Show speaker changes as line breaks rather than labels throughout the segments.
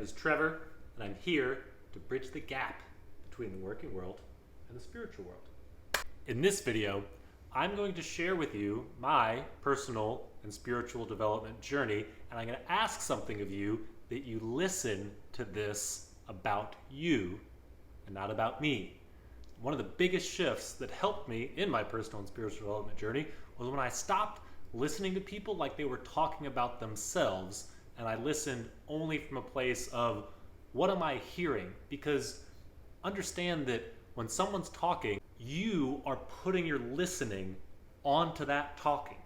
is Trevor, and I'm here to bridge the gap between the working world and the spiritual world. In this video, I'm going to share with you my personal and spiritual development journey, and I'm going to ask something of you that you listen to this about you and not about me. One of the biggest shifts that helped me in my personal and spiritual development journey was when I stopped listening to people like they were talking about themselves, and I listened only from a place of, what am I hearing? Because understand that when someone's talking, you are putting your listening onto that talking.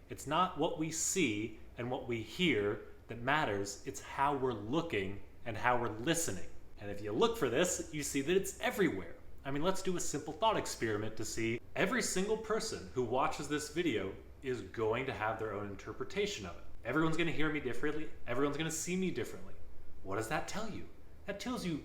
It's not what we see and what we hear that matters, it's how we're looking and how we're listening. And if you look for this, you see that it's everywhere. I mean, let's do a simple thought experiment to see. Every single person who watches this video is going to have their own interpretation of it. Everyone's going to hear me differently. Everyone's going to see me differently. What does that tell you? That tells you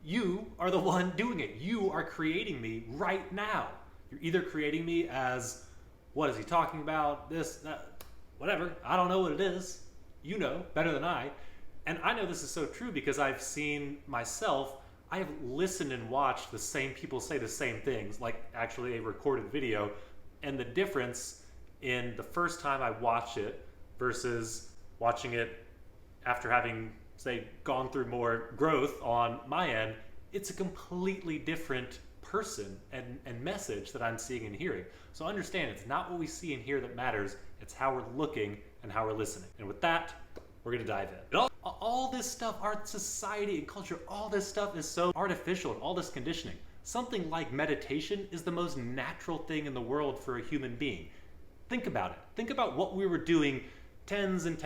you are the one doing it. You are creating me right now. You're either creating me as, what is he talking about? This, that, whatever. I don't know what it is. You know better than I. And I know this is so true because I've seen myself. I have listened and watched the same people say the same things, like actually a recorded video, and the difference in the first time I watched it versus watching it after having, say, gone through more growth on my end, it's a completely different person and message that I'm seeing and hearing. So understand, it's not what we see and hear that matters, it's how we're looking and how we're listening. And with that, we're gonna dive in. All this stuff, our society and culture, all this stuff is so artificial and all this conditioning. Something like meditation is the most natural thing in the world for a human being. Think about it. Think about what we were doing tens and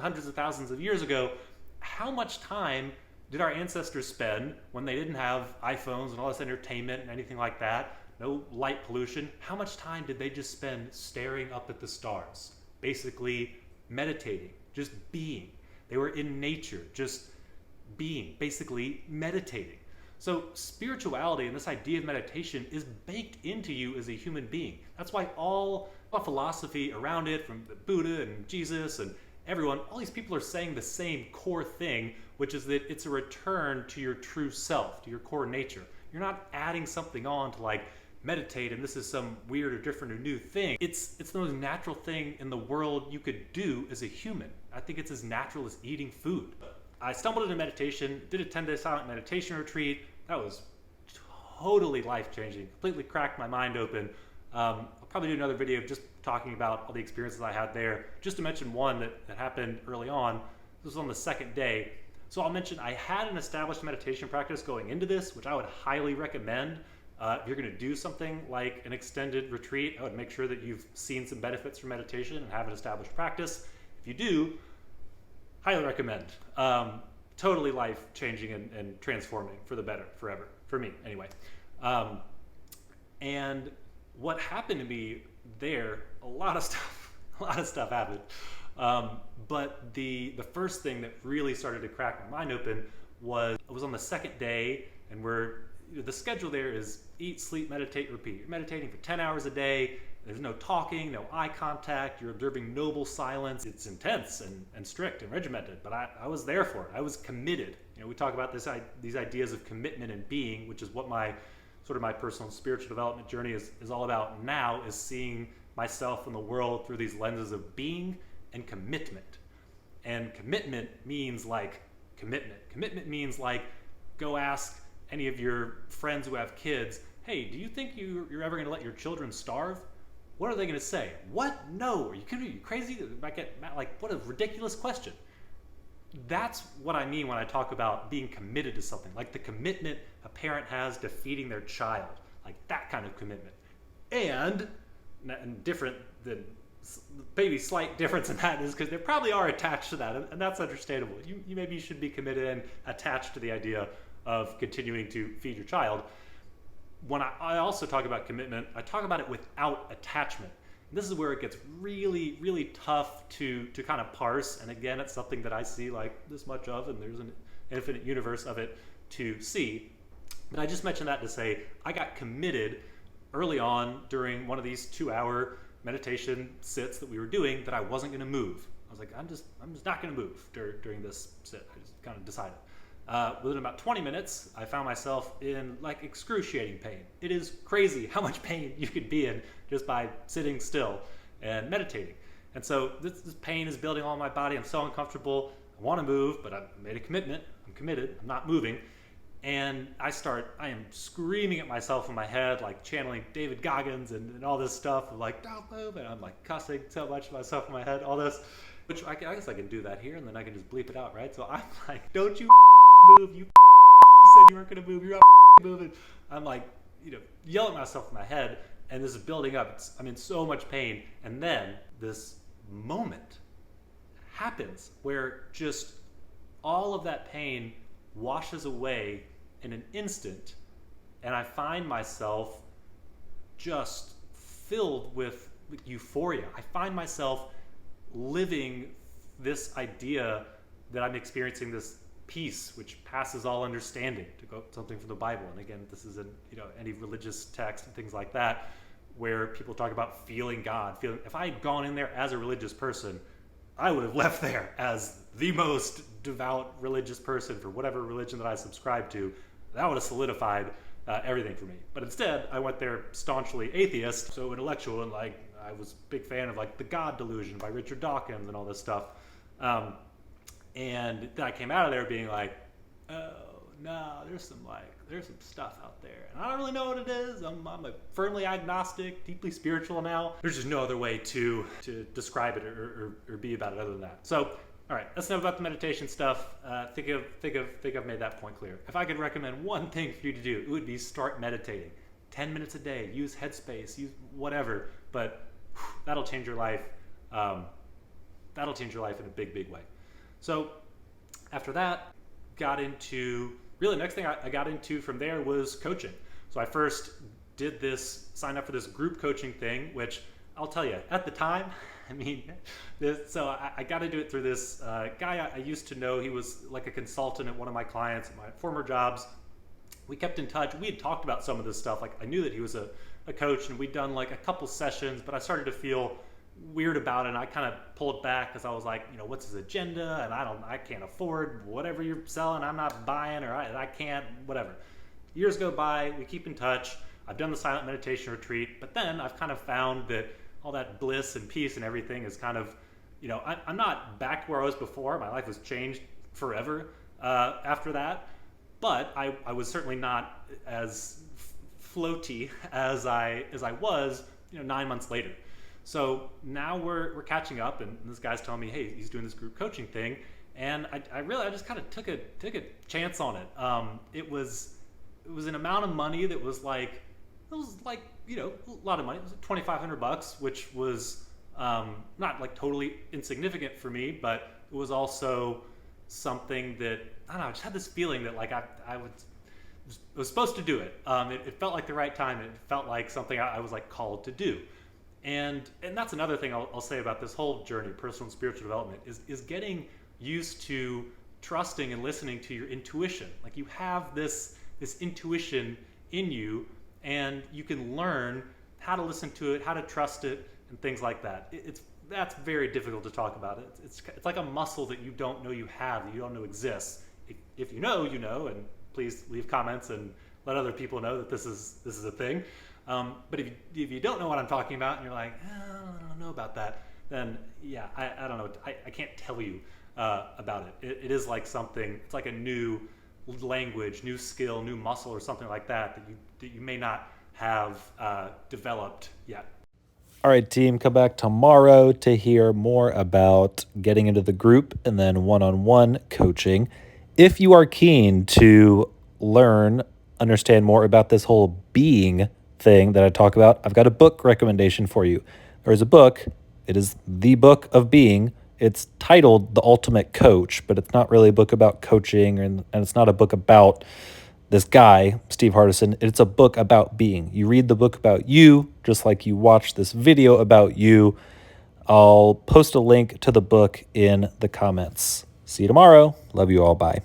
hundreds of thousands of years ago. How much time did our ancestors spend when they didn't have iPhones and all this entertainment and anything like that, no light pollution? How much time did they just spend staring up at the stars, basically meditating, just being? They were in nature, just being, basically meditating. So spirituality and this idea of meditation is baked into you as a human being. That's why all philosophy around it, from Buddha and Jesus and everyone, all these people are saying the same core thing, which is that it's a return to your true self, to your core nature. You're not adding something on to like meditate and this is some weird or different or new thing. It's the most natural thing in the world you could do as a human. I think it's as natural as eating food. I stumbled into meditation, did a 10-day silent meditation retreat. That was totally life-changing, completely cracked my mind open. I'll probably do another video just talking about all the experiences I had there. Just to mention one that happened early on. This was on the second day. So I'll mention I had an established meditation practice going into this, which I would highly recommend. If you're going to do something like an extended retreat, I would make sure that you've seen some benefits from meditation and have an established practice. If you do, highly recommend. Totally life-changing and transforming for the better, forever, for me anyway. And what happened to me there, a lot of stuff happened. But the first thing that really started to crack my mind open was, I was on the second day, and the schedule there is eat, sleep, meditate, repeat. You're meditating for 10 hours a day. There's no talking, no eye contact. You're observing noble silence. It's intense and strict and regimented, but I was there for it. I was committed. You know, we talk about these ideas of commitment and being, which is what my personal and spiritual development journey is all about now, is seeing myself and the world through these lenses of being and commitment. And commitment means like commitment. Commitment means like, go ask any of your friends who have kids, hey, do you think you're ever going to let your children starve? What are they going to say? What? No. Are you kidding? Are you crazy? They might get mad. Like, what a ridiculous question. That's what I mean when I talk about being committed to something, like the commitment a parent has to feeding their child, like that kind of commitment. And different than, maybe slight difference in that is because they probably are attached to that, and that's understandable. You maybe should be committed and attached to the idea of continuing to feed your child. When I also talk about commitment, I talk about it without attachment. And this is where it gets really, really tough to kind of parse. And again, it's something that I see like this much of, and there's an infinite universe of it to see. But I just mentioned that to say, I got committed early on during one of these 2-hour meditation sits that we were doing that I wasn't gonna move. I was like, I'm just not gonna move during this sit. I just kind of decided. Within about 20 minutes, I found myself in like excruciating pain. It is crazy how much pain you could be in just by sitting still and meditating. And so this pain is building all in my body. I'm so uncomfortable. I want to move, but I've made a commitment. I'm committed. I'm not moving. And I am screaming at myself in my head, like channeling David Goggins and all this stuff, like, don't move. And I'm like cussing so much at myself in my head, all this, which I guess I can do that here and then I can just bleep it out, right? So I'm like, don't you move, you said you weren't going to move, you're not moving. I'm like, yelling at myself in my head, and this is building up. I'm in so much pain. And then this moment happens where just all of that pain washes away in an instant, and I find myself just filled with euphoria. I find myself living this idea that I'm experiencing this peace which passes all understanding, to go something from the Bible. And again, this isn't any religious text and things like that where people talk about feeling God. If I had gone in there as a religious person, I would have left there as the most devout religious person for whatever religion that I subscribe to. That would have solidified everything for me. But instead, I went there staunchly atheist, so intellectual, and like I was a big fan of like The God Delusion by Richard Dawkins and all this stuff. And then I came out of there being like, oh no, there's some stuff out there, and I don't really know what it is. I'm a firmly agnostic, deeply spiritual now. There's just no other way to describe it or be about it other than that. So, all right, that's enough about the meditation stuff. Think I've made that point clear. If I could recommend one thing for you to do, it would be start meditating. 10 minutes a day. Use Headspace. Use whatever. But that'll change your life. That'll change your life in a big, big way. So after that, next thing I got into from there was coaching. So I first signed up for this group coaching thing, which I'll tell you, at the time, I got into it through this guy I used to know. He was like a consultant at one of my clients at my former jobs. We kept in touch. We had talked about some of this stuff. Like I knew that he was a coach, and we'd done like a couple sessions, but I started to feel weird about it, and I kind of pulled back because I was like, what's his agenda? And I can't afford whatever you're selling. I'm not buying, or I can't, whatever. Years go by, we keep in touch. I've done the silent meditation retreat, but then I've kind of found that all that bliss and peace and everything is kind of, I'm not back where I was before. My life was changed forever after that, but I was certainly not as floaty as I was, 9 months later. So now we're catching up, and this guy's telling me, hey, he's doing this group coaching thing, and I just kind of took a chance on it. It was an amount of money that was like a lot of money. It was like $2,500, which was not like totally insignificant for me, but it was also something that I don't know. I just had this feeling that like I was supposed to do it. It felt like the right time. It felt like something I was like called to do. And that's another thing I'll say about this whole journey, personal and spiritual development, is getting used to trusting and listening to your intuition. Like you have this intuition in you, and you can learn how to listen to it, how to trust it, and things like that. That's very difficult to talk about. It's like a muscle that you don't know you have, that you don't know exists. If you know, and please leave comments and let other people know that this is a thing. But if you don't know what I'm talking about, and you're like, I don't know about that, then yeah, I don't know. I can't tell you about it. It is like something. It's like a new language, new skill, new muscle, or something like that you may not have developed yet.
All right, team, come back tomorrow to hear more about getting into the group and then one-on-one coaching. If you are keen to understand more about this whole being thing that I talk about, I've got a book recommendation for you. There's a book. It is The Book of Being. It's titled The Ultimate Coach, but it's not really a book about coaching, and it's not a book about this guy, Steve Hardison. It's a book about being. You read the book about you, just like you watch this video about you. I'll post a link to the book in the comments. See you tomorrow. Love you all. Bye.